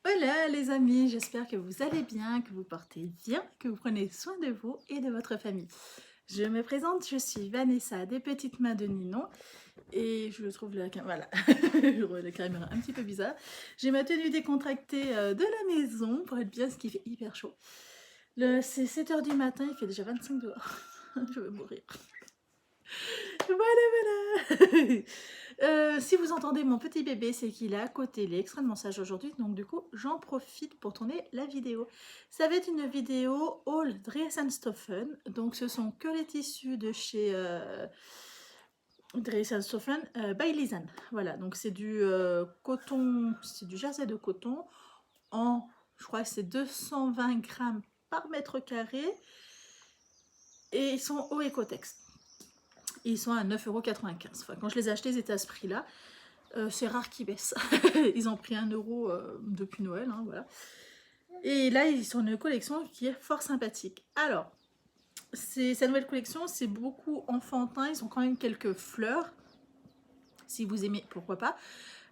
Hola les amis, j'espère que vous allez bien, que vous portez bien, que vous prenez soin de vous et de votre famille. Je me présente, je suis Vanessa des Petites Mains de Ninon et je trouve voilà, la caméra un petit peu bizarre. J'ai ma tenue décontractée de la maison pour être bien, ce qui fait hyper chaud. C'est 7 h du matin, il fait déjà 25 dehors. Je veux mourir. Voilà. Si vous entendez mon petit bébé, c'est qu'il est à côté, il est extrêmement sage aujourd'hui, donc du coup, j'en profite pour tourner la vidéo. Ça va être une vidéo All Dress&Stoffen, donc ce sont que les tissus de chez Dress&Stoffen by Lisanne. Voilà, donc c'est du coton, c'est du jersey de coton en, je crois que c'est 220 grammes par mètre carré, et ils sont au Ecotex. Ils sont à 9,95 €. Enfin, quand je les ai achetés, ils étaient à ce prix-là. C'est rare qu'ils baissent. Ils ont pris 1 € depuis Noël, hein, voilà. Et là, ils sont une collection qui est fort sympathique. Alors, cette nouvelle collection, c'est beaucoup enfantin. Ils ont quand même quelques fleurs. Si vous aimez, pourquoi pas.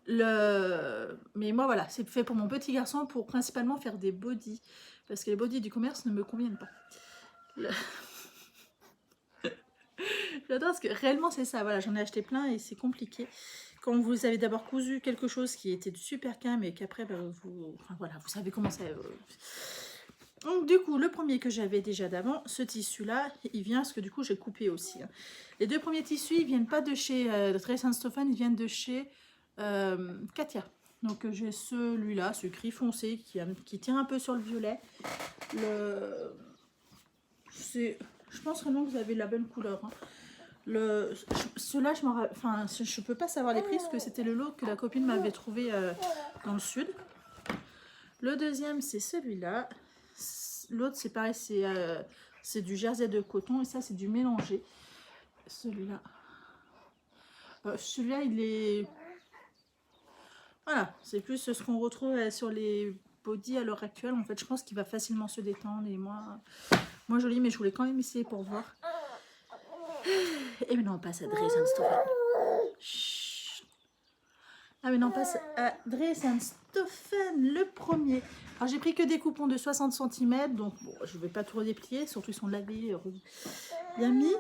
Mais moi, voilà, c'est fait pour mon petit garçon pour principalement faire des bodys. Parce que les bodys du commerce ne me conviennent pas. J'adore parce que réellement c'est ça, voilà, j'en ai acheté plein et c'est compliqué. Quand vous avez d'abord cousu quelque chose qui était super calme et qu'après, bah, enfin, voilà, vous savez comment ça... Donc du coup, le premier que j'avais déjà d'avant, ce tissu-là, il vient, parce que du coup j'ai coupé aussi. Hein. Les deux premiers tissus, ils viennent pas de chez Dress&Stoffen, ils viennent de chez Katia. Donc j'ai celui-là, ce gris foncé qui tient un peu sur le violet. Je pense vraiment que vous avez la bonne couleur. Hein. Ceux-là, je peux pas savoir les prix parce que c'était le lot que la copine m'avait trouvé dans le sud. Le deuxième, c'est celui-là. L'autre, c'est pareil, c'est du jersey de coton et ça, c'est du mélangé. Celui-là. Celui-là, il est... Voilà, c'est plus ce qu'on retrouve sur les bodys à l'heure actuelle. En fait, je pense qu'il va facilement se détendre et moins joli, mais je voulais quand même essayer pour voir. Et maintenant, on passe à Dress&Stoffen. Ah mais non, on passe à Dress&Stoffen, le premier. Alors j'ai pris que des coupons de 60 cm, donc bon, je ne vais pas tout redéplier, surtout ils sont lavés, bien mis.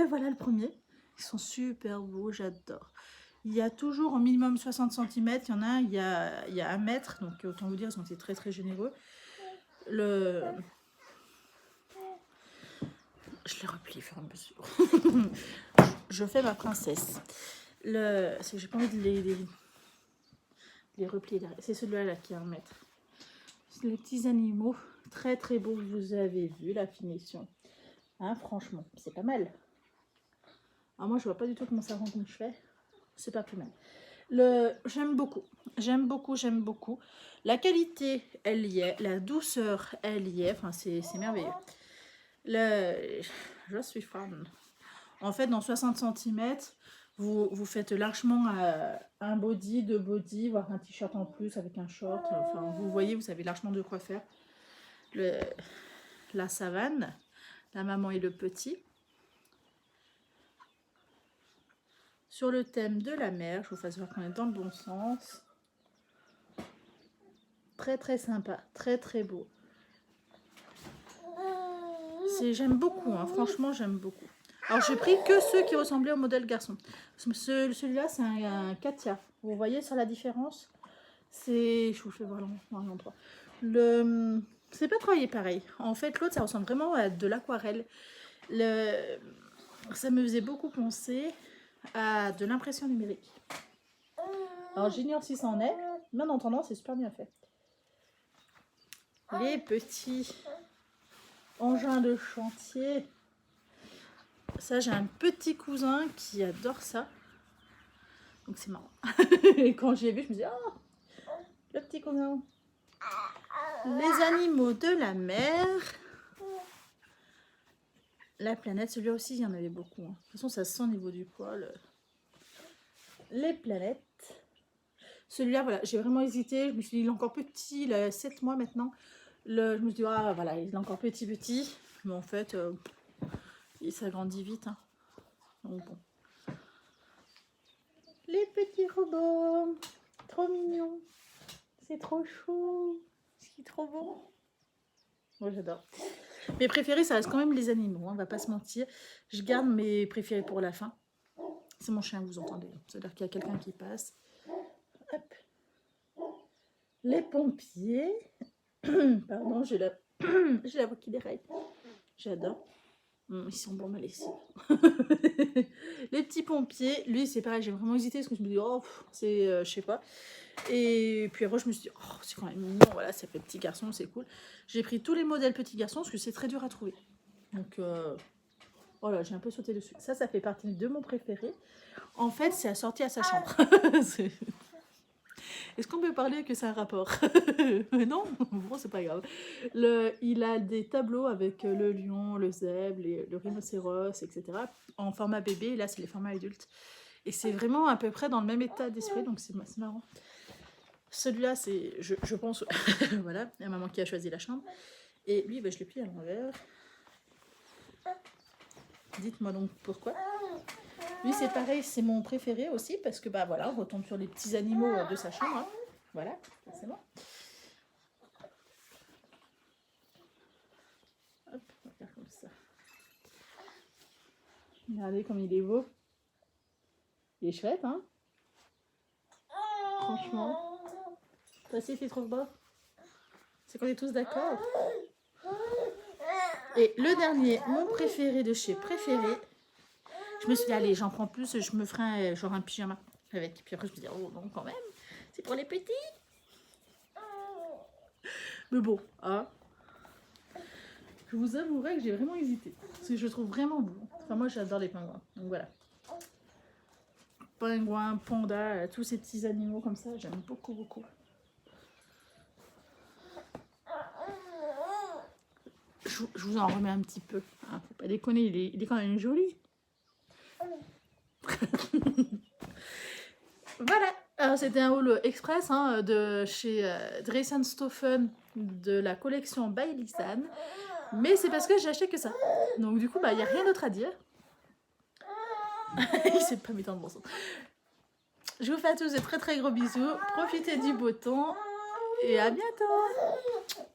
Voilà le premier. Ils sont super beaux, j'adore. Il y a toujours au minimum 60 cm, il y en a un, il y a 1 mètre, donc autant vous dire, ils ont été très très généreux. Je les replie au fur et à mesure. Je fais ma princesse. J'ai pas envie de les replier derrière. C'est celui-là qui est 1 mètre. Les petits animaux, très très beaux, vous avez vu la finition. Hein, franchement, c'est pas mal. Alors moi, je vois pas du tout comment ça rend comme je fais. C'est pas plus mal. J'aime beaucoup, j'aime beaucoup, j'aime beaucoup. La qualité, elle y est. La douceur, elle y est. Enfin, c'est merveilleux. Je suis fan. En fait, dans 60 cm, vous faites largement un body, 2 body, voire un t-shirt en plus avec un short. Enfin, vous voyez, vous avez largement de quoi faire. La savane, la maman et le petit. Sur le thème de la mer, je vous fasse voir qu'on est dans le bon sens. Très très sympa, très très beau. J'aime beaucoup, hein, franchement j'aime beaucoup. Alors j'ai pris que ceux qui ressemblaient au modèle garçon. Celui-là c'est un Katia. Vous voyez sur la différence? Je vous fais voir l'endroit. C'est pas travaillé pareil. En fait l'autre ça ressemble vraiment à de l'aquarelle. Ça me faisait beaucoup penser à de l'impression numérique. Alors j'ignore si ça en est, mais en entendant c'est super bien fait. Les petits engins de chantier. Ça, j'ai un petit cousin qui adore ça. Donc c'est marrant. Et quand j'ai vu, je me dis, oh, le petit cousin. Les animaux de la mer. La planète, celui-là aussi, il y en avait beaucoup. Hein. De toute façon, ça se sent au niveau du poil. Les planètes. Celui-là, voilà, j'ai vraiment hésité. Je me suis dit, il est encore petit, il a 7 mois maintenant. Je me suis dit, ah, voilà, il est encore petit. Mais en fait, il s'agrandit vite. Hein. Donc bon. Les petits robots. Trop mignons. C'est trop chou. C'est trop beau. Moi, j'adore. Mes préférés, ça reste quand même les animaux, hein, on va pas se mentir. Je garde mes préférés pour la fin. C'est mon chien, vous entendez. C'est-à-dire qu'il y a quelqu'un qui passe. Hop. Les pompiers. Pardon, j'ai la... j'ai la voix qui déraille. J'adore. Ils sont bons, ma lessive. Les petits pompiers, lui, c'est pareil, j'ai vraiment hésité parce que je me dis, oh, c'est, je sais pas. Et puis après, je me suis dit, oh, c'est quand même mignon, voilà, ça fait petit garçon, c'est cool. J'ai pris tous les modèles petits garçons parce que c'est très dur à trouver. Donc, voilà, j'ai un peu sauté dessus. Ça fait partie de mon préféré. En fait, c'est assorti à sa chambre. Est-ce qu'on peut parler que c'est un rapport? Non, bon, c'est pas grave. Il a des tableaux avec le lion, le zèbre, le rhinocéros, etc. en format bébé, et là, c'est les formats adultes. Et c'est vraiment à peu près dans le même état d'esprit, donc c'est marrant. Celui-là, c'est, je pense, voilà, il y a maman qui a choisi la chambre. Et lui, je l'ai pris à l'envers. Dites-moi donc pourquoi. Lui, c'est pareil, c'est mon préféré aussi, parce que, voilà, on retombe sur les petits animaux de sa chambre. Hein. Voilà, c'est bon. Hop, on va faire comme ça. Regardez comme il est beau. Il est chouette, hein? Franchement. Toi aussi, tu trouves beau? C'est qu'on est tous d'accord. Et le dernier, mon préféré de chez Préféré. Je me suis dit, allez, j'en prends plus, je me ferai genre un pyjama avec. Puis après, je me dis, oh non, quand même, c'est pour les petits. Mais bon, hein, je vous avouerai que j'ai vraiment hésité. Parce que je le trouve vraiment beau. Enfin, moi, j'adore les pingouins. Donc voilà. Pingouins, pandas, tous ces petits animaux comme ça, j'aime beaucoup, beaucoup. Je vous en remets un petit peu. Hein, faut pas déconner, il est quand même joli. Voilà. Alors, c'était un haul express hein, de chez Dress & Stephen de la collection by Lisanne. Mais c'est parce que j'ai acheté que ça. Donc du coup, il n'y a rien d'autre à dire. Il s'est pas mis dans le bon sens. Je vous fais à tous de très très gros bisous. Profitez du beau temps. Et à bientôt.